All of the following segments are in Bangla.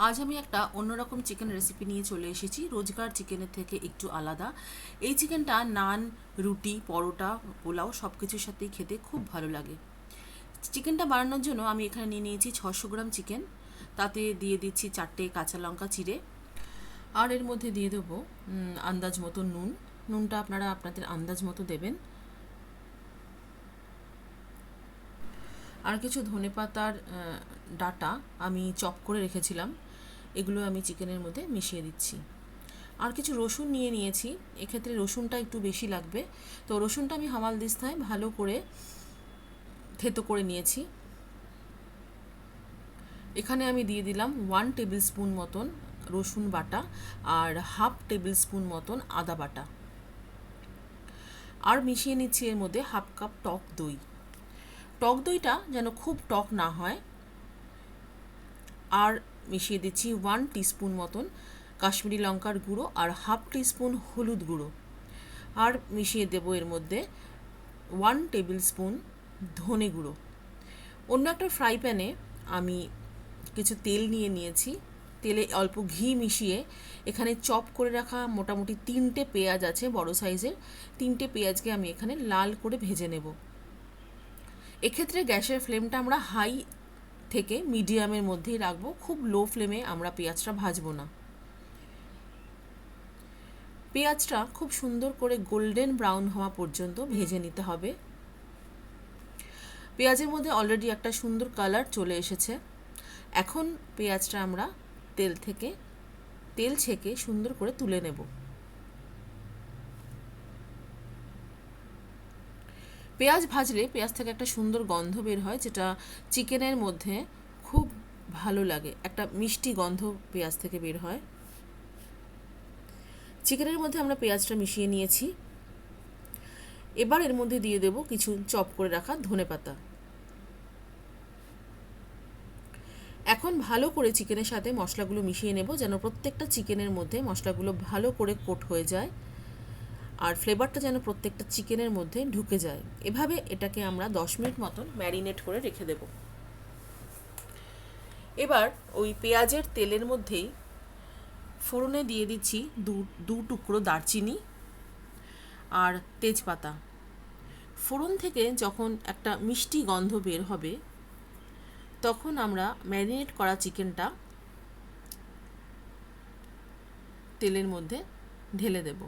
আজ আমি একটা অন্যরকম চিকেন রেসিপি নিয়ে চলে এসেছি, রোজকার চিকেনের থেকে একটু আলাদা। এই চিকেনটা নান, রুটি, পরোটা, পোলাও সব কিছুর সাথেই খেতে খুব ভালো লাগে। চিকেনটা বানানোর জন্য আমি এখানে নিয়ে নিয়েছি 600 গ্রাম চিকেন। তাতে দিয়ে দিচ্ছি 4টে কাঁচা লঙ্কা চিড়ে, আর এর মধ্যে দিয়ে দেবো আন্দাজ মতো নুন। নুনটা আপনারা আপনাদের আন্দাজ মতো দেবেন। আর কিছু ধনেপাতার ডাটা আমি চপ করে রেখেছিলাম, এগুলো আমি চিকেনের মধ্যে মিশিয়ে দিচ্ছি। আর কিছু রসুন নিয়ে নিয়েছি, এক্ষেত্রে রসুনটা একটু বেশি লাগবে, তো রসুনটা আমি হামালদিস্তায় ভালো করে থেতো করে নিয়েছি। এখানে আমি দিয়ে দিলাম 1 টেবিল স্পুন মতন রসুন বাটা আর 1/2 টেবিল স্পুন মতন আদা বাটা। আর মিশিয়ে নিচ্ছি এর মধ্যে 1/2 কাপ টক দই। টক দইটা যেন খুব টক না হয়। আর মিশিয়ে দিচ্ছি 1 টিস্পুন মতন কাশ্মীরি লঙ্কার গুঁড়ো আর 1/2 টিস্পুন হলুদ গুঁড়ো। আর মিশিয়ে দেবো এর মধ্যে 1 টেবিল স্পুন ধনে গুঁড়ো। অন্য একটা ফ্রাই প্যানে আমি কিছু তেল নিয়ে নিয়েছি, তেলে অল্প ঘি মিশিয়ে এখানে চপ করে রাখা মোটামুটি 3টে পেঁয়াজ আছে, বড় সাইজের 3টে পেঁয়াজকে আমি এখানে লাল করে ভেজে নেব। এক্ষেত্রে গ্যাসের ফ্লেমটা আমরা হাই থেকে মিডিয়ামের মধ্যেই রাখবো, খুব লো ফ্লেমে আমরা পেঁয়াজটা ভাজবো না। পেঁয়াজটা খুব সুন্দর করে গোল্ডেন ব্রাউন হওয়া পর্যন্ত ভেজে নিতে হবে। পেঁয়াজের মধ্যে অলরেডি একটা সুন্দর কালার চলে এসেছে। এখন পেঁয়াজটা আমরা তেল ছেঁকে সুন্দর করে তুলে নেব। পেঁয়াজ ভাজলে পেঁয়াজ থেকে একটা সুন্দর গন্ধ বের হয়, যেটা চিকেনের মধ্যে খুব ভালো লাগে, একটা মিষ্টি গন্ধ পেঁয়াজ থেকে বের হয়। চিকেনের মধ্যে আমরা পেঁয়াজটা মিশিয়ে নিয়েছি। এবার এর মধ্যে দিয়ে দেব কিছু চপ করে রাখা ধনেপাতা। এখন ভালো করে চিকেনের সাথে মশলাগুলো মিশিয়ে নেব, যেন প্রত্যেকটা চিকেনের মধ্যে মশলাগুলো ভালো করে কোট হয়ে যায় আর ফ্লেভারটা যেন প্রত্যেকটা চিকেনের মধ্যে ঢুকে যায়। এভাবে এটাকে আমরা 10 মিনিট মতন ম্যারিনেট করে রেখে দেব। এবার ওই পেঁয়াজের তেলের মধ্যেই ফোড়নে দিয়ে দিচ্ছি দু টুকরো দারচিনি আর তেজপাতা। ফোড়ন থেকে যখন একটা মিষ্টি গন্ধ বের হবে, তখন আমরা ম্যারিনেট করা চিকেনটা তেলের মধ্যে ঢেলে দেব।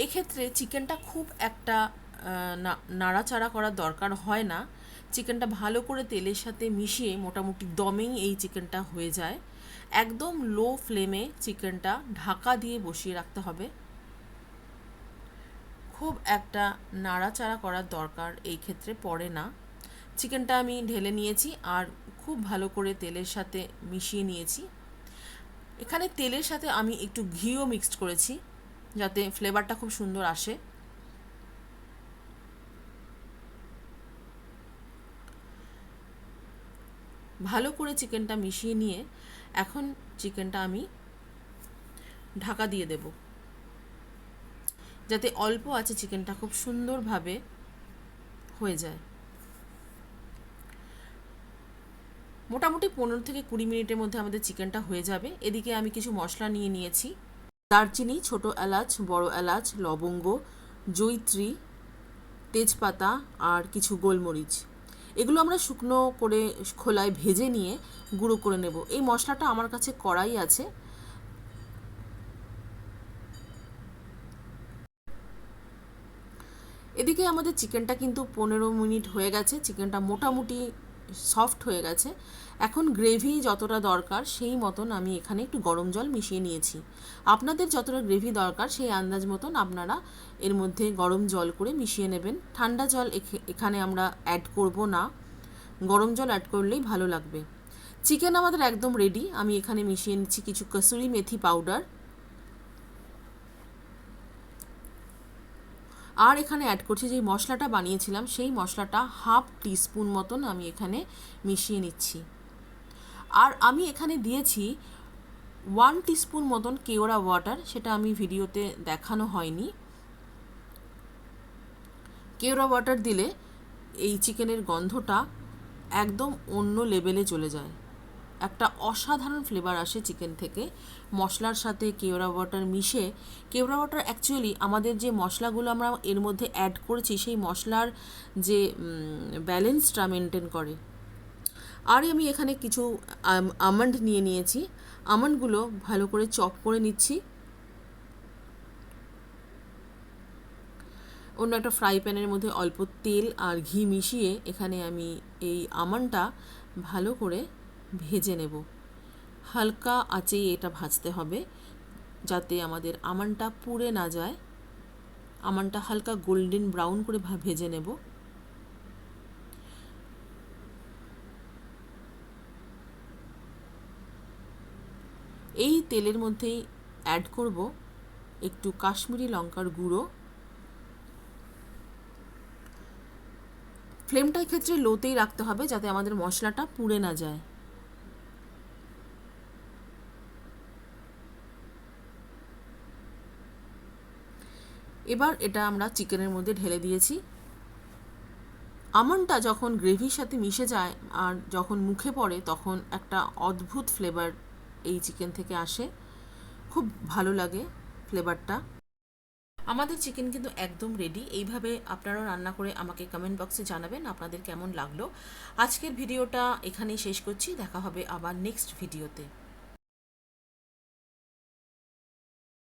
এক্ষেত্রে চিকেনটা খুব একটা নাড়াচাড়া করার দরকার হয় না। চিকেনটা ভালো করে তেলের সাথে মিশিয়ে মোটামুটি দমেই এই চিকেনটা হয়ে যায়। একদম লো ফ্লেমে চিকেনটা ঢাকা দিয়ে বসিয়ে রাখতে হবে। খুব একটা নাড়াচাড়া করার দরকার এই ক্ষেত্রে পড়ে না। চিকেনটা আমি ঢেলে নিয়েছি আর খুব ভালো করে তেলের সাথে মিশিয়ে নিয়েছি। এখানে তেলের সাথে আমি একটু ঘিও মিক্সড করেছি, যাতে ফ্লেভারটা খুব সুন্দর আসে। ভালো করে চিকেনটা মিশিয়ে নিয়ে এখন চিকেনটা আমি ঢাকা দিয়ে দেব, যাতে অল্প আছে চিকেনটা খুব সুন্দরভাবে হয়ে যায়। মোটামুটি 15 থেকে 20 মিনিটের মধ্যে আমাদের চিকেনটা হয়ে যাবে। এদিকে আমি কিছু মশলা নিয়ে নিয়েছি, দারচিনি, ছোট এলাচ, বড় এলাচ, লবঙ্গ, জয়িত্রী, তেজপাতা আর কিছু গোলমরিচ। এগুলো আমরা শুকনো করে খোলায় ভেজে নিয়ে গুঁড়ো করে নেব। এই মশলাটা আমার কাছে কড়াই আছে। এদিকে আমাদের চিকেনটা কিন্তু 15 মিনিট হয়ে গেছে, চিকেনটা মোটামুটি সফট হয়ে গেছে। এখন গ্রেভি যতটা দরকার সেই মতন আমি এখানে একটু গরম জল মিশিয়ে নিয়েছি। আপনাদের যতটা গ্রেভি দরকার সেই আন্দাজ মতন আপনারা এর মধ্যে গরম জল করে মিশিয়ে নেবেন। ঠান্ডা জল এখানে আমরা অ্যাড করব না, গরম জল অ্যাড করলেই ভালো লাগবে। চিকেন আমাদের একদম রেডি। আমি এখানে মিশিয়ে নিচ্ছি কিছু কসুরি মেথি পাউডার, আর এখানে অ্যাড করছি যে মশলাটা বানিয়েছিলাম সেই মশলাটা 1/2 টিস্পুন মতন আমি এখানে মিশিয়ে নিচ্ছি। আর আমি এখানে দিয়েছি 1 টিস্পুন মতন কেওড়া ওয়াটার, সেটা আমি ভিডিওতে দেখানো হয়নি। কেওড়া ওয়াটার দিলে এই চিকেনের গন্ধটা একদম অন্য লেভেলে চলে যায়। একটা অসাধারণ ফ্লেভার আসে চিকেন থেকে মশলার সাথে কেওড়া ওয়াটার মিশে। কেওড়া ওয়াটার অ্যাকচুয়ালি আমাদের যে মশলাগুলো আমরা এর মধ্যে অ্যাড করেছি সেই মশলার যে ব্যালেন্সটা মেনটেন করে। আর আমি এখানে কিছু আমন্ড নিয়ে নিয়েছি। আমন্ডগুলো ভালো করে চপ করে নিচ্ছি। অন্য একটা ফ্রাই প্যানের মধ্যে অল্প তেল আর ঘি মিশিয়ে এখানে আমি এই আমন্ডটা ভালো করে ভেজে নেব। হালকা আঁচেই এটা ভাজতে হবে যাতে আমাদের আমন্ডটা পুড়ে না যায়। আমন্ডটা হালকা গোল্ডেন ব্রাউন করে ভেজে নেব। এই তেলের মধ্যেই অ্যাড করব একটু কাশ্মীরি লঙ্কার গুঁড়ো। ফ্লেমটা ক্ষেত্রে লোতেই রাখতে হবে যাতে আমাদের মশলাটা পুড়ে না যায়। এবার এটা আমরা চিকেনের মধ্যে ঢেলে দিয়েছি। আমন্ডটা যখন গ্রেভির সাথে মিশে যায় আর যখন মুখে পড়ে তখন একটা অদ্ভুত ফ্লেভার এই চিকেন থেকে আসে, খুব ভালো লাগে ফ্লেভারটা। আমাদের চিকেন কিন্তু একদম রেডি। এইভাবে আপনারাও রান্না করে আমাকে কমেন্ট বক্সে জানাবেন আপনাদের কেমন লাগলো। আজকের ভিডিওটা এখানেই শেষ করছি, দেখা হবে আবার নেক্সট ভিডিওতে।